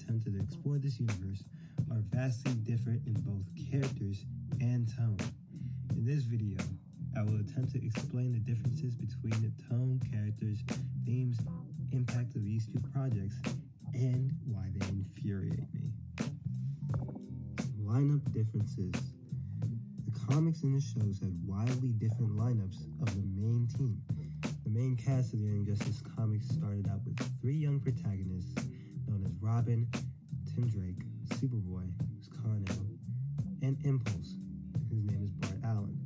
attempted to explore this universe are vastly different in both characters and tone. In this video, I will attempt to explain the differences between the tone, characters, themes, impact of these two projects, and why they infuriate me. Lineup differences. The comics in the shows had wildly different lineups of the main team. The main cast of the Young Justice comics started out with three young protagonists known as Robin, Tim Drake, Superboy, who's Con-El, and Impulse, whose name is Bart Allen.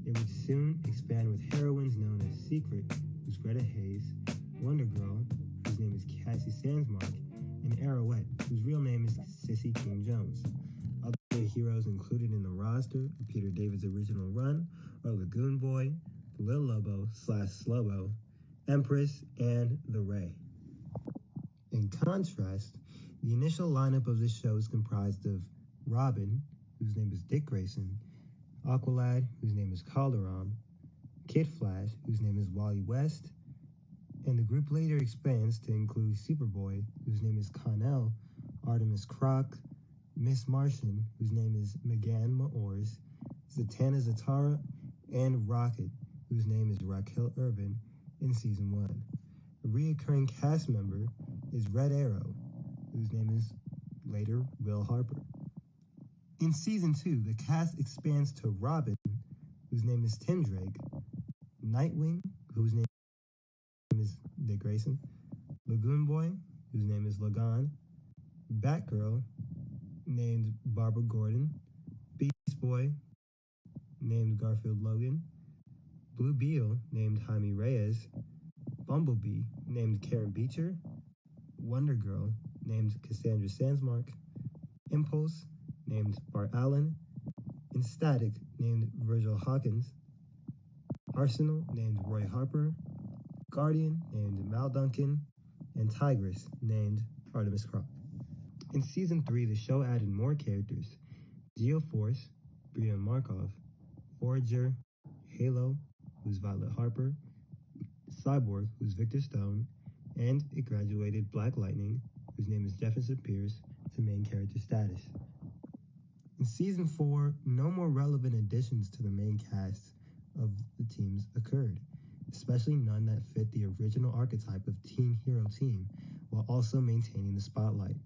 It would soon expand with heroines known as Secret, who's Greta Hayes, Wonder Girl, whose name is Cassie Sandsmark, and Arrowette, whose real name is Sissy King Jones. Other heroes included in the roster of Peter David's original run are Lagoon Boy, Lil Lobo / Slobo, Empress, and The Ray. In contrast, the initial lineup of the show is comprised of Robin, whose name is Dick Grayson, Aqualad, whose name is Calderon, Kid Flash, whose name is Wally West, and the group later expands to include Superboy, whose name is Con-El, Artemis Croc, Miss Martian, whose name is Megan Maors, Zatanna Zatara, and Rocket, whose name is Raquel Urban, in Season 1. A reoccurring cast member is Red Arrow, whose name is later Will Harper. In Season 2, the cast expands to Robin, whose name is Tim Drake, Nightwing, whose name is Dick Grayson, Lagoon Boy, whose name is Lagan, Batgirl, named Barbara Gordon, Beast Boy, named Garfield Logan, Blue Beetle, named Jaime Reyes, Bumblebee, named Karen Beecher, Wonder Girl, named Cassandra Sandsmark, Impulse, named Bart Allen, and Static, named Virgil Hawkins, Arsenal, named Roy Harper, Guardian, named Mal Duncan, and Tigress, named Artemis Croc. In Season 3, the show added more characters: Geoforce, Brian Markov, Forager, Halo, who's Violet Harper, Cyborg, who's Victor Stone, and it graduated Black Lightning, whose name is Jefferson Pierce, to main character status. In Season 4, no more relevant additions to the main cast of the teams occurred, especially none that fit the original archetype of teen hero team, while also maintaining the spotlight.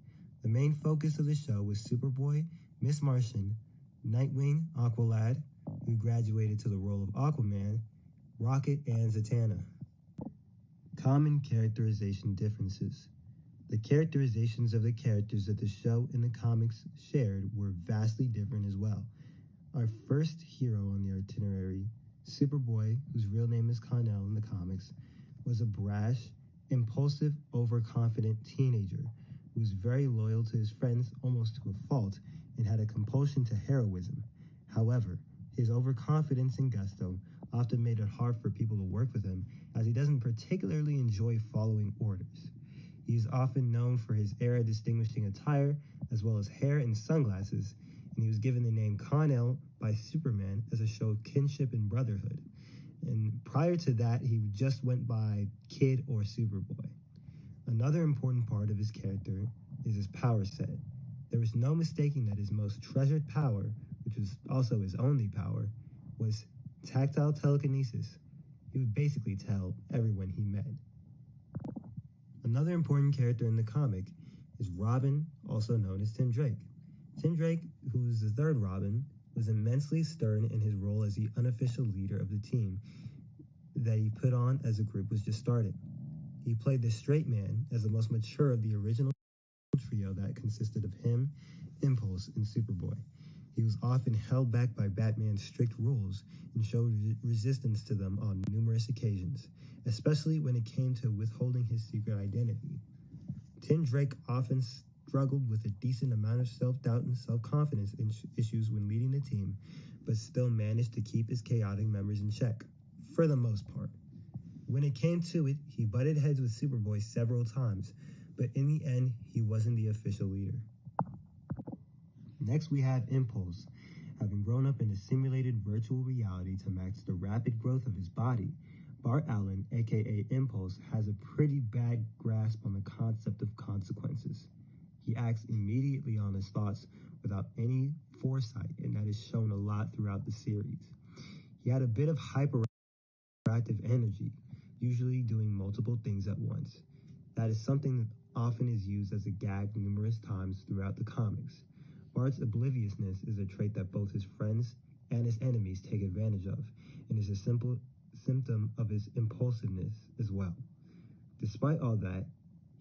The main focus of the show was Superboy, Miss Martian, Nightwing, Aqualad, who graduated to the role of Aquaman, Rocket, and Zatanna. Common characterization differences. The characterizations of the characters that the show and the comics shared were vastly different as well. Our first hero on the itinerary, Superboy, whose real name is Con-El in the comics, was a brash, impulsive, overconfident teenager who was very loyal to his friends almost to a fault and had a compulsion to heroism. However, his overconfidence and gusto often made it hard for people to work with him, as he doesn't particularly enjoy following orders. He is often known for his era-distinguishing attire, as well as hair and sunglasses, and he was given the name Con-El by Superman as a show of kinship and brotherhood. And prior to that, he just went by Kid or Superboy. Another important part of his character is his power set. There was no mistaking that his most treasured power, which was also his only power, was tactile telekinesis. He would basically tell everyone he met. Another important character in the comic is Robin, also known as Tim Drake. Tim Drake, who is the third Robin, was immensely stern in his role as the unofficial leader of the team that he put on as the group was just starting. He played the straight man as the most mature of the original trio that consisted of him, Impulse, and Superboy. He was often held back by Batman's strict rules and showed resistance to them on numerous occasions, especially when it came to withholding his secret identity. Tim Drake often struggled with a decent amount of self-doubt and self-confidence issues when leading the team, but still managed to keep his chaotic members in check, for the most part. When it came to it, he butted heads with Superboy several times, but in the end, he wasn't the official leader. Next, we have Impulse. Having grown up in a simulated virtual reality to match the rapid growth of his body, Bart Allen, aka Impulse, has a pretty bad grasp on the concept of consequences. He He acts immediately on his thoughts without any foresight, and that is shown a lot throughout the series. He had a bit of hyperactive energy, usually doing multiple things at once. That is something that often is used as a gag numerous times throughout the comics. Bart's obliviousness is a trait that both his friends and his enemies take advantage of, and is a simple symptom of his impulsiveness as well. Despite all that,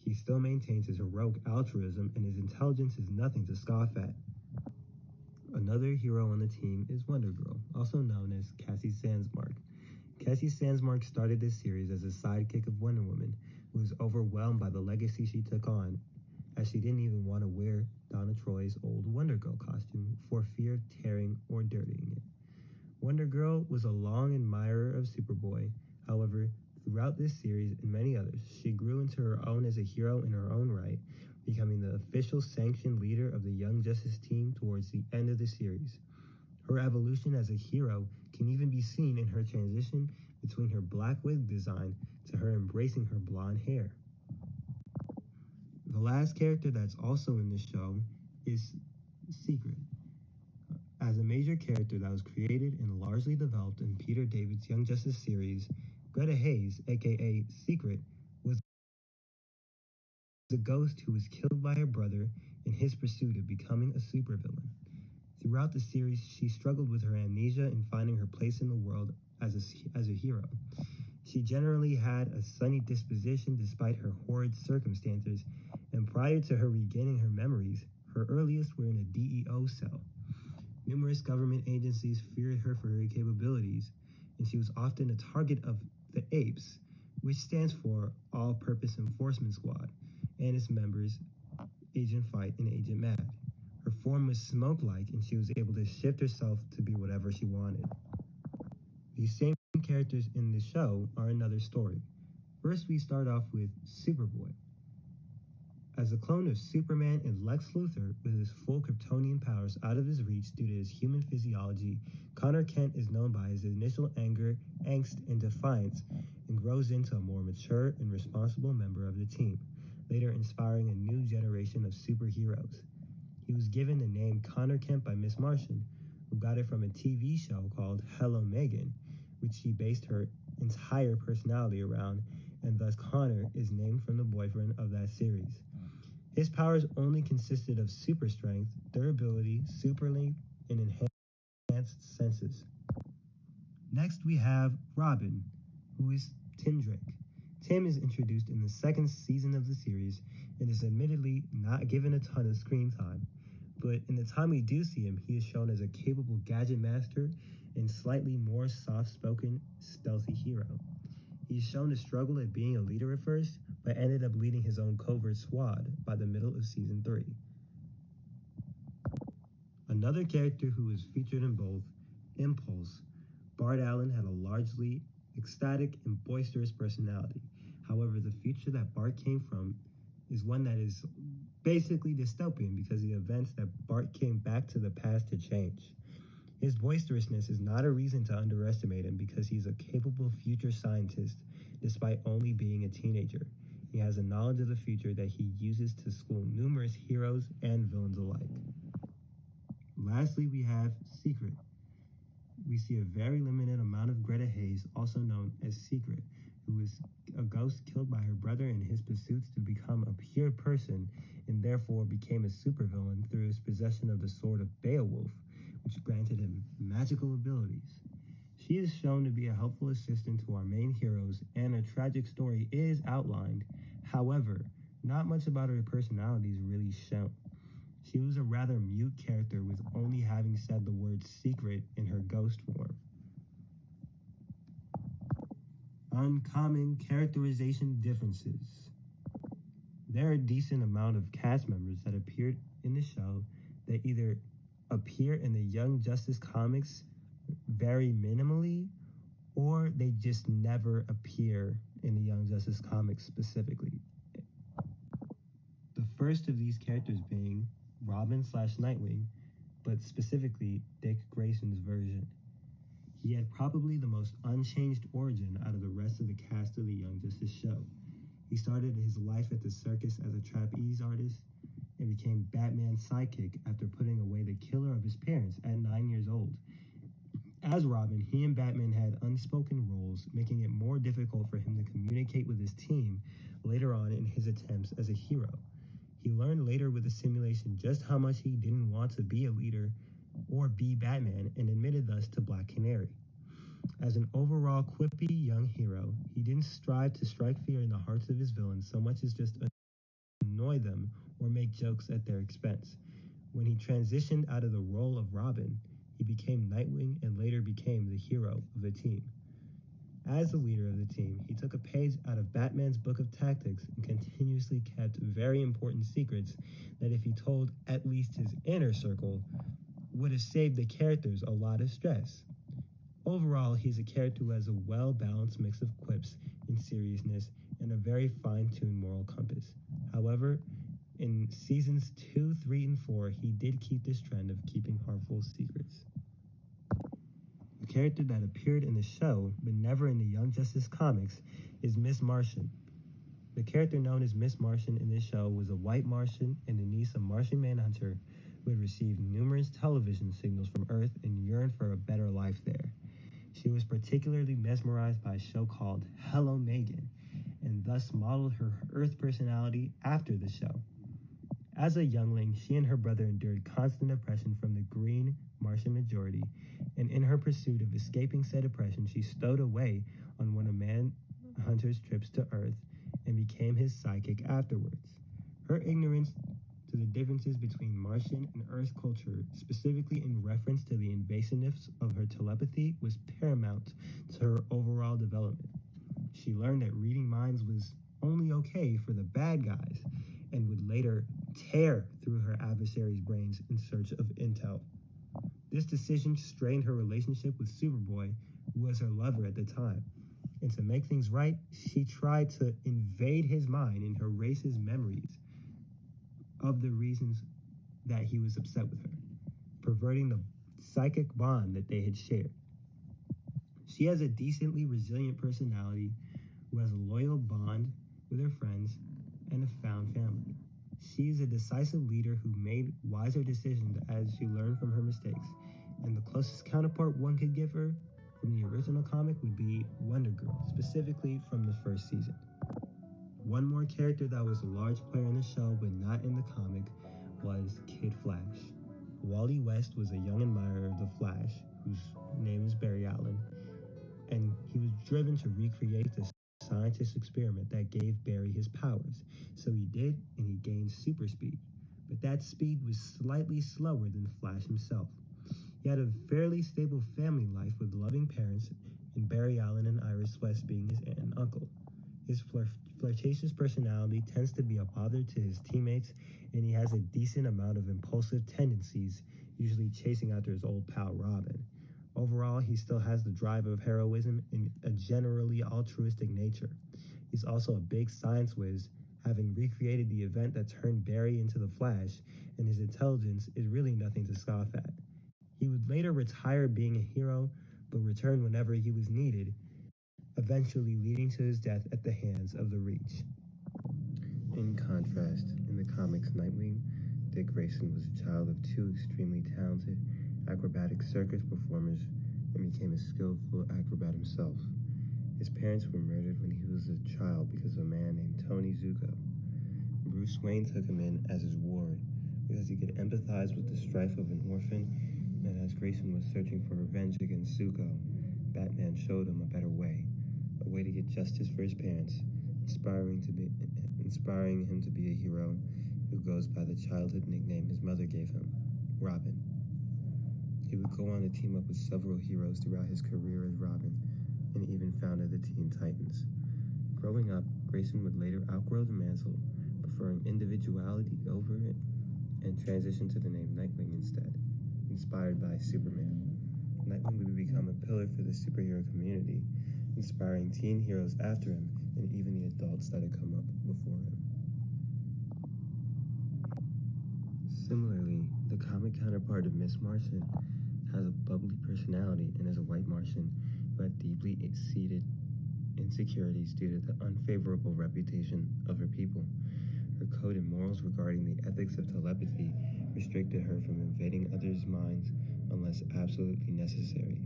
he still maintains his heroic altruism, and his intelligence is nothing to scoff at. Another hero on the team is Wonder Girl, also known as Cassie Sandsmark. Cassie Sandsmark started this series as a sidekick of Wonder Woman, who was overwhelmed by the legacy she took on, as she didn't even want to wear Donna Troy's old Wonder Girl costume for fear of tearing or dirtying it. Wonder Girl was a long admirer of Superboy. However, throughout this series and many others, she grew into her own as a hero in her own right, becoming the official sanctioned leader of the Young Justice team towards the end of the series. Her evolution as a hero can even be seen in her transition between her black wig design to her embracing her blonde hair. The last character that's also in this show is Secret. As a major character that was created and largely developed in Peter David's Young Justice series, Greta Hayes, aka Secret, was a ghost who was killed by her brother in his pursuit of becoming a supervillain. Throughout the series, she struggled with her amnesia and finding her place in the world as a hero. She generally had a sunny disposition despite her horrid circumstances, and prior to her regaining her memories, her earliest were in a DEO cell. Numerous government agencies feared her for her capabilities, and she was often a target of the APES, which stands for All-Purpose Enforcement Squad, and its members, Agent Fight and Agent Mad. Her form was smoke-like, and she was able to shift herself to be whatever she wanted. These same characters in the show are another story. First, we start off with Superboy. As a clone of Superman and Lex Luthor, with his full Kryptonian powers out of his reach due to his human physiology, Connor Kent is known by his initial anger, angst, and defiance, and grows into a more mature and responsible member of the team, later inspiring a new generation of superheroes. He was given the name Connor Kent by Miss Martian, who got it from a TV show called Hello Megan, which she based her entire personality around, and thus Connor is named from the boyfriend of that series. His powers only consisted of super strength, durability, super length, and enhanced senses. Next we have Robin, who is Tim Drake. Tim is introduced in the second season of the series and is admittedly not given a ton of screen time, but in the time we do see him, he is shown as a capable gadget master and slightly more soft-spoken, stealthy hero. He is shown to struggle at being a leader at first, but ended up leading his own covert squad by the middle of Season 3. Another character who is featured in both, Impulse. Bart Allen had a largely ecstatic and boisterous personality. However, the future that Bart came from is one that is basically dystopian because the events that Bart came back to the past to change. His boisterousness is not a reason to underestimate him because he's a capable future scientist despite only being a teenager. He has a knowledge of the future that he uses to school numerous heroes and villains alike. Lastly, we have Secret. We see a very limited amount of Greta Hayes, also known as Secret, who is a ghost killed by her brother in his pursuits to become a pure person, and therefore became a supervillain through his possession of the sword of Beowulf, which granted him magical abilities. She is shown to be a helpful assistant to our main heroes, and a tragic story is outlined. However, not much about her personality is really shown. She was a rather mute character with only having said the word secret in her ghost form. Uncommon characterization differences. There are a decent amount of cast members that appeared in the show that either appear in the Young Justice comics very minimally, or they just never appear in the Young Justice comics specifically. The first of these characters being Robin/Nightwing, but specifically Dick Grayson's version. He had probably the most unchanged origin out of the rest of the cast of the Young Justice show. He started his life at the circus as a trapeze artist, and became Batman's sidekick after putting away the killer of his parents at 9 years old. As Robin, he and Batman had unspoken rules, making it more difficult for him to communicate with his team later on in his attempts as a hero. He learned later with the simulation just how much he didn't want to be a leader or be Batman, and admitted thus to Black Canary. As an overall quippy young hero, he didn't strive to strike fear in the hearts of his villains so much as just annoy them or make jokes at their expense. When he transitioned out of the role of Robin, he became Nightwing and later became the hero of the team. As the leader of the team, he took a page out of Batman's book of tactics and continuously kept very important secrets that, if he told at least his inner circle, would have saved the characters a lot of stress. Overall, he's a character who has a well-balanced mix of quips and seriousness and a very fine-tuned moral compass. However, in seasons 2, 3, and 4, he did keep this trend of keeping harmful secrets. A character that appeared in the show, but never in the Young Justice comics, is Miss Martian. The character known as Miss Martian in this show was a white Martian and the niece of Martian Manhunter who had received numerous television signals from Earth and yearned for a better life there. She was particularly mesmerized by a show called Hello Megan, and thus modeled her Earth personality after the show. As a youngling, she and her brother endured constant oppression from the green Martian majority, and in her pursuit of escaping said oppression, she stowed away on one of Manhunter's trips to Earth and became his sidekick afterwards. Her ignorance to the differences between Martian and Earth culture, specifically in reference to the invasiveness of her telepathy, was paramount to her overall development. She learned that reading minds was only okay for the bad guys, and would later tear through her adversary's brains in search of intel. This decision strained her relationship with Superboy, who was her lover at the time. And to make things right, she tried to invade his mind and erase his memories of the reasons that he was upset with her, perverting the psychic bond that they had shared. She has a decently resilient personality who has a loyal bond with her friends and a found family. She is a decisive leader who made wiser decisions as she learned from her mistakes, and the closest counterpart one could give her from the original comic would be Wonder Girl, specifically from the first season. One more character that was a large player in the show but not in the comic was Kid Flash. Wally West was a young admirer of the Flash, whose name is Barry Allen, and he was driven to recreate the scientist experiment that gave Barry his powers. So he did, and he gained super speed. But that speed was slightly slower than Flash himself. He had a fairly stable family life with loving parents, and Barry Allen and Iris West being his aunt and uncle. His flirtatious personality tends to be a bother to his teammates, and he has a decent amount of impulsive tendencies, usually chasing after his old pal Robin. Overall, he still has the drive of heroism and a generally altruistic nature. He's also a big science whiz, having recreated the event that turned Barry into the Flash, and his intelligence is really nothing to scoff at. He would later retire being a hero, but return whenever he was needed, eventually leading to his death at the hands of the Reach. In contrast, in the comics Nightwing, Dick Grayson was a child of two extremely talented acrobatic circus performers and became a skillful acrobat himself. His parents were murdered when he was a child because of a man named Tony Zuko. Bruce Wayne took him in as his ward because he could empathize with the strife of an orphan, and as Grayson was searching for revenge against Zuko, Batman showed him a better way, a way to get justice for his parents, inspiring him to be a hero who goes by the childhood nickname his mother gave him, Robin. He would go on to team up with several heroes throughout his career as Robin, and even founded the Teen Titans. Growing up, Grayson would later outgrow the mantle, preferring individuality over it, and transition to the name Nightwing instead, inspired by Superman. Nightwing would become a pillar for the superhero community, inspiring teen heroes after him and even the adults that had come up before him. Similarly, the comic counterpart of Miss Martian has a bubbly personality and is a white Martian who had deeply seated insecurities due to the unfavorable reputation of her people. Her code and morals regarding the ethics of telepathy restricted her from invading others' minds unless absolutely necessary.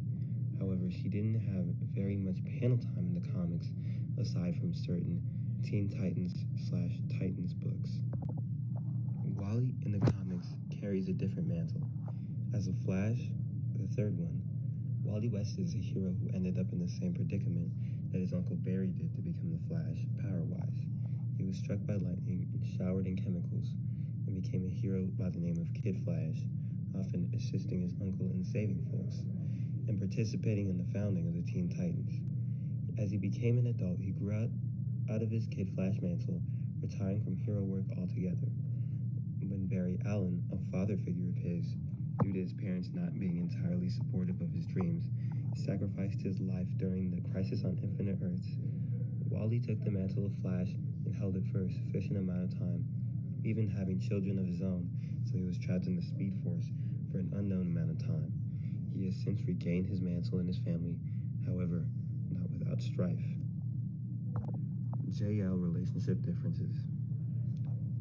However, she didn't have very much panel time in the comics aside from certain Teen Titans/Titans books. Wally in the comics carries a different mantle. As a Flash, the third one, Wally West is a hero who ended up in the same predicament that his Uncle Barry did to become the Flash, power-wise. He was struck by lightning and showered in chemicals, and became a hero by the name of Kid Flash, often assisting his uncle in saving folks, and participating in the founding of the Teen Titans. As he became an adult, he grew out of his Kid Flash mantle, retiring from hero work altogether. When Barry Allen, a father figure of his, due to his parents not being entirely supportive of his dreams, sacrificed his life during the Crisis on Infinite Earths, Wally took the mantle of Flash and held it for a sufficient amount of time, even having children of his own, so he was trapped in the Speed Force for an unknown amount of time. He has since regained his mantle and his family, however, not without strife. JL relationship differences.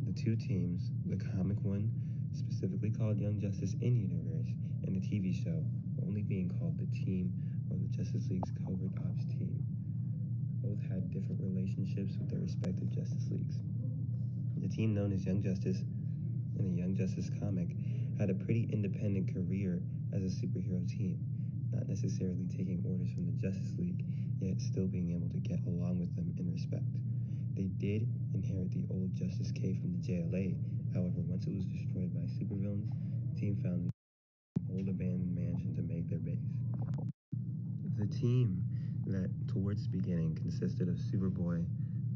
The two teams, the comic one, specifically called Young Justice in-universe, and the TV show, only being called the Team or the Justice League's Covert Ops Team, both had different relationships with their respective Justice Leagues. The team known as Young Justice in the Young Justice comic had a pretty independent career as a superhero team, not necessarily taking orders from the Justice League, yet still being able to get along with them in respect. They did inherit the old Justice K from the JLA, however, once it was destroyed by supervillains, the team found an old abandoned mansion to make their base. The team that, towards the beginning, consisted of Superboy,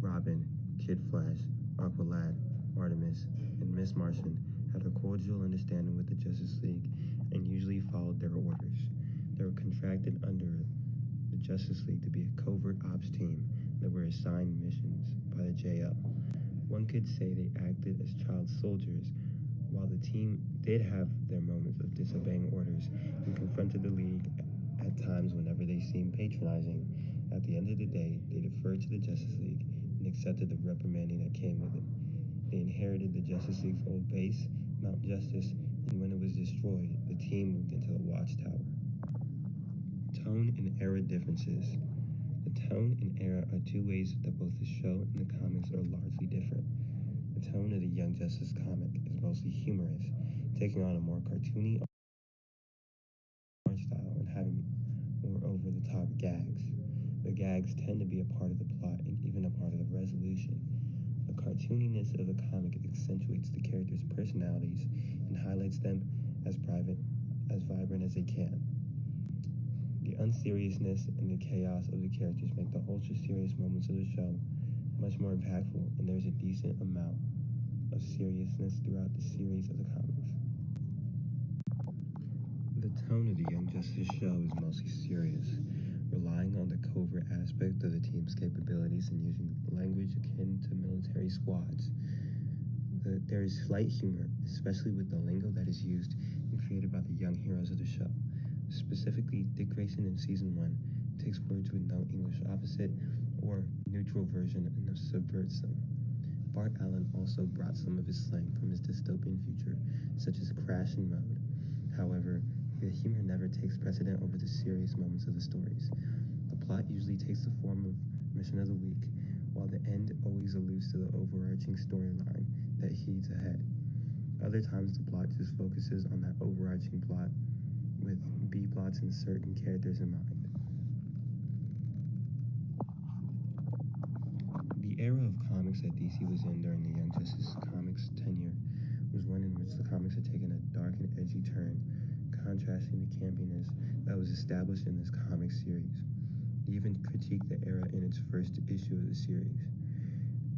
Robin, Kid Flash, Aqualad, Artemis, and Miss Martian, had a cordial understanding with the Justice League and usually followed their orders. They were contracted under the Justice League to be a covert ops team that were assigned missions by the JL. One could say they acted as child soldiers, while the team did have their moments of disobeying orders and confronted the League at times whenever they seemed patronizing. At the end of the day, they deferred to the Justice League and accepted the reprimanding that came with it. They inherited the Justice League's old base, Mount Justice, and when it was destroyed, the team moved into the Watchtower. Tone and era differences. The tone and era are two ways that both the show and the comics are largely different. The tone of the Young Justice comic is mostly humorous, taking on a more cartoony art style and having more over-the-top gags. The gags tend to be a part of the plot and even a part of the resolution. The cartooniness of the comic accentuates the characters' personalities and highlights them as vibrant as they can. The unseriousness and the chaos of the characters make the ultra-serious moments of the show much more impactful, and there's a decent amount of seriousness throughout the series of the comics. The tone of the Young Justice show is mostly serious, relying on the covert aspect of the team's capabilities and using language akin to military squads. There is slight humor, especially with the lingo that is used and created by the young heroes of the show. Specifically, Dick Grayson in Season 1 takes words with no English opposite or neutral version and subverts them. Bart Allen also brought some of his slang from his dystopian future, such as crashing mode. However, the humor never takes precedent over the serious moments of the stories. The plot usually takes the form of mission of the week, while the end always alludes to the overarching storyline that heeds ahead. Other times, the plot just focuses on that overarching plot with B-plots and certain characters in mind. The era of comics that DC was in during the Young Justice comics tenure was one in which the comics had taken a dark and edgy turn, contrasting the campiness that was established in this comic series. They even critiqued the era in its first issue of the series.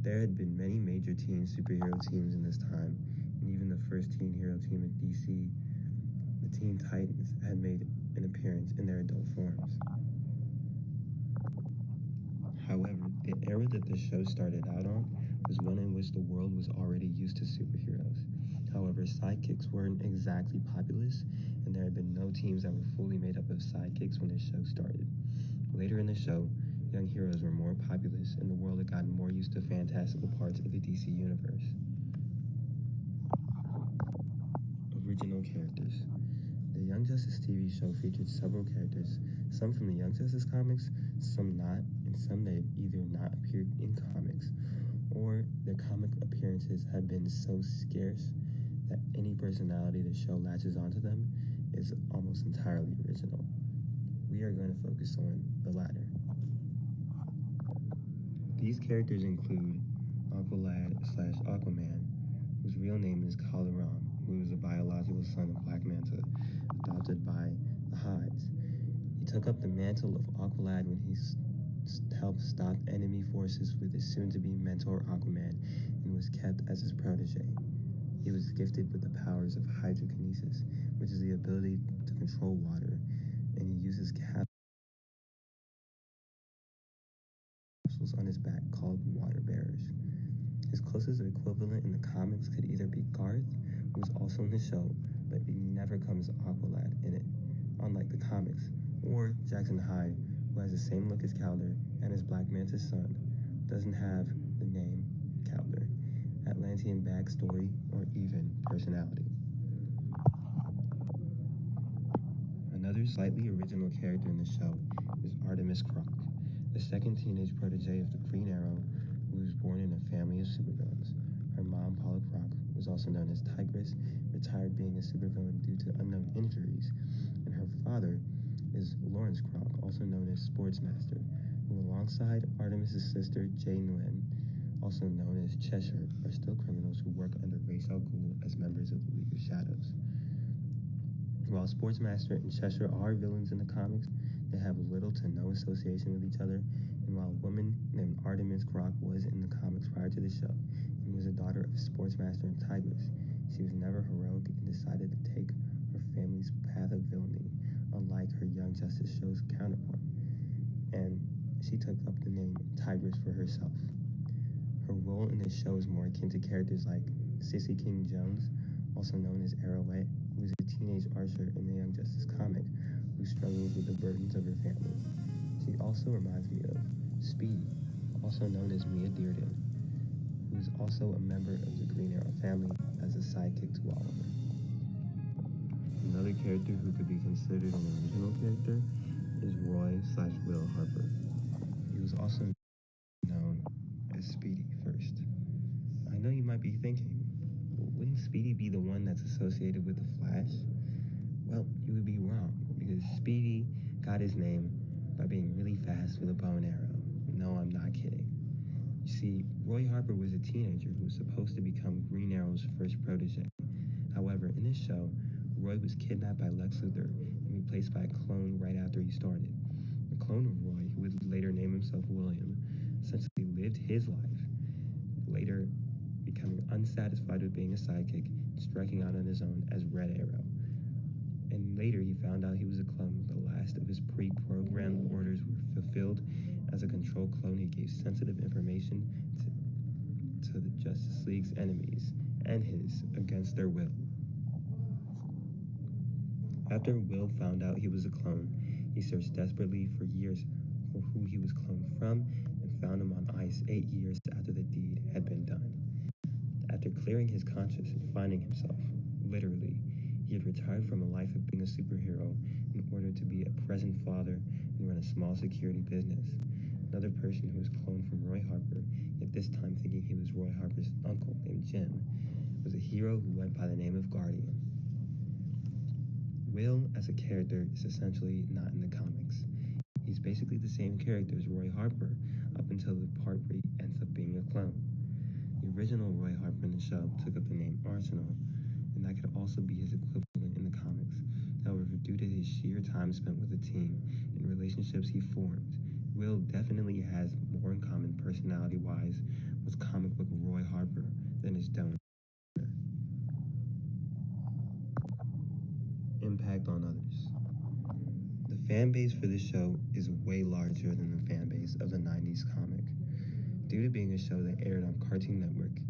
There had been many major teen superhero teams in this time, and even the first teen hero team at DC, the Teen Titans, had made an appearance in their adult forms. However, the era that the show started out on was one in which the world was already used to superheroes. However, sidekicks weren't exactly populous, and there had been no teams that were fully made up of sidekicks when the show started. Later in the show, young heroes were more populous, and the world had gotten more used to fantastical parts of the DC universe. original characters. The Young Justice TV show featured several characters, some from the Young Justice comics, some not, and some that either not appeared in comics, or their comic appearances have been so scarce that any personality the show latches onto them is almost entirely original. We are going to focus on the latter. These characters include Aqualad/Aquaman, whose real name is Kalaram, who is a biological son of Black Manta, adopted by the Hides. He took up the mantle of Aqualad when he helped stop enemy forces with his soon-to-be mentor Aquaman and was kept as his protege. He was gifted with the powers of hydrokinesis, which is the ability to control water, and he uses capsules on his back called water bearers. His closest equivalent in the comics could either be Garth, who is also in the show, but he never comes Aqualad in it, unlike the comics, or Jackson Hyde, who has the same look as Calder and is Black Manta's son, doesn't have the name Calder, Atlantean backstory, or even personality. Another slightly original character in the show is Artemis Croc, the second teenage protege of the Green Arrow, who was born in a family of supervillains. Her mom, Paula Croc, was also known as Tigress, retired being a supervillain due to unknown injuries, and her father is Lawrence Croc, also known as Sportsmaster, who alongside Artemis' sister, Jane Lynn, also known as Cheshire, are still criminals who work under Ra's al Ghul as members of the League of Shadows. While Sportsmaster and Cheshire are villains in the comics, they have little to no association with each other, and while a woman named Artemis Croc was in the comics prior to the show and was a daughter of Sportsmaster and Tigress, she was never heroic and decided to take her family's path of villainy, unlike her Young Justice show's counterpart, and she took up the name Tigress for herself. Her role in this show is more akin to characters like Sissy King Jones, also known as Arrowette, who is a teenage archer in the Young Justice comic who struggles with the burdens of her family. She also reminds me of Speedy, also known as Mia Dearden, who is also a member of the Green Arrow family as a sidekick to Oliver. Another character who could be considered an original character is Roy/Will Harper. He was also known as Speedy first. I know you might be thinking, wouldn't Speedy be the one that's associated with the Flash? Well, you would be wrong, because Speedy got his name by being really fast with a bow and arrow. No, I'm not kidding. You see, Roy Harper was a teenager who was supposed to become Green Arrow's first protege. However, in this show, Roy was kidnapped by Lex Luthor and replaced by a clone right after he started. The clone of Roy, who would later name himself William, essentially lived his life, later becoming unsatisfied with being a sidekick, striking out on his own as Red Arrow. And later he found out he was a clone. The last of his pre-programmed orders were fulfilled. As a control clone, he gave sensitive information to the Justice League's enemies and his against their will. After Will found out he was a clone, he searched desperately for years for who he was cloned from and found him on ice 8 years after the deed had been done. After clearing his conscience and finding himself, literally, he had retired from a life of being a superhero in order to be a present father and run a small security business. Another person who was cloned from Roy Harper, yet this time thinking he was Roy Harper's uncle named Jim, was a hero who went by the name of Guardian. Will, as a character, is essentially not in the comics. He's basically the same character as Roy Harper up until the part where he ends up being a clone. The original Roy Harper in the show took up the name Arsenal, and that could also be his equivalent in the comics. However, due to his sheer time spent with the team and relationships he formed, Will definitely has more in common personality-wise with comic book Roy Harper than his donor. Impact on others. The fan base for this show is way larger than the fan base of the 90s comic. Due to being a show that aired on Cartoon Network,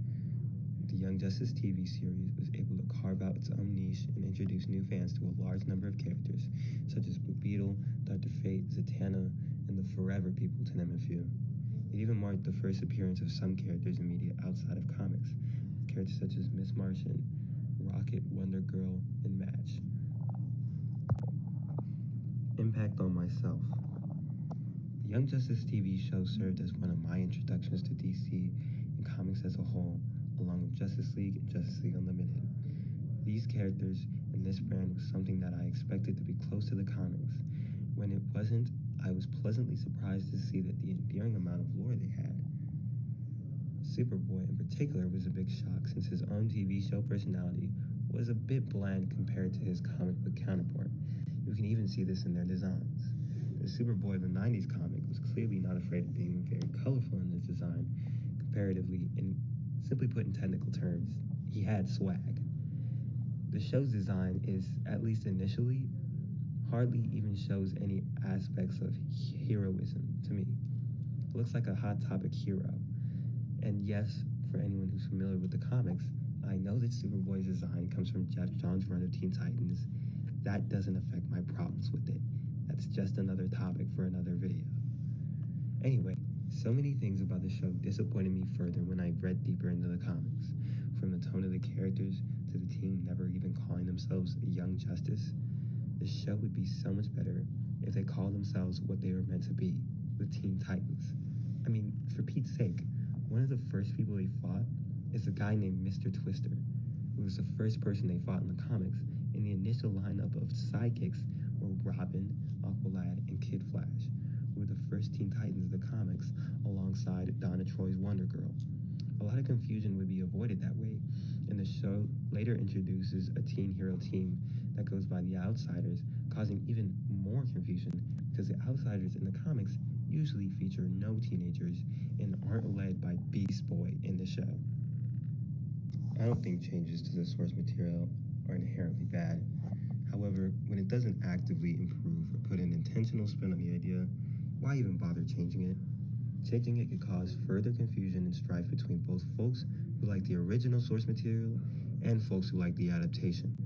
the Young Justice TV series was able to carve out its own niche and introduce new fans to a large number of characters, such as Blue Beetle, Dr. Fate, Zatanna, and the Forever People, to name a few. It even marked the first appearance of some characters in media outside of comics, characters such as Miss Martian, Rocket, Wonder Girl, and Match. Impact on myself. The Young Justice TV show served as one of my introductions to DC and comics as a whole, along with Justice League and Justice League Unlimited. These characters and this brand was something that I expected to be close to the comics. When it wasn't, I was pleasantly surprised to see that the endearing amount of lore they had. Superboy in particular was a big shock since his own TV show personality was a bit bland compared to his comic book counterpart. You can even see this in their designs. The Superboy of the 90s comic was clearly not afraid of being very colorful in his design, comparatively, and simply put in technical terms, he had swag. The show's design is, at least initially, hardly even shows any aspects of heroism to me. It looks like a Hot Topic hero. And yes, for anyone who's familiar with the comics, I know that Superboy's design comes from Jeff Johns' run of Teen Titans. That doesn't affect my problems with it. That's just another topic for another video. Anyway, so many things about the show disappointed me further when I read deeper into the comics. From the tone of the characters to the team never even calling themselves Young Justice. The show would be so much better if they called themselves what they were meant to be, the Teen Titans. I mean, for Pete's sake, one of the first people they fought is a guy named Mr. Twister, who was the first person they fought in the comics, and the initial lineup of sidekicks were Robin, Aqualad, and Kid Flash, who were the first Teen Titans of the comics alongside Donna Troy's Wonder Girl. A lot of confusion would be avoided that way, and the show later introduces a teen hero team that goes by the Outsiders, causing even more confusion because the Outsiders in the comics usually feature no teenagers and aren't led by Beast Boy in the show. I don't think changes to the source material are inherently bad. However, when it doesn't actively improve or put an intentional spin on the idea, why even bother changing it? Changing it could cause further confusion and strife between both folks who like the original source material and folks who like the adaptation.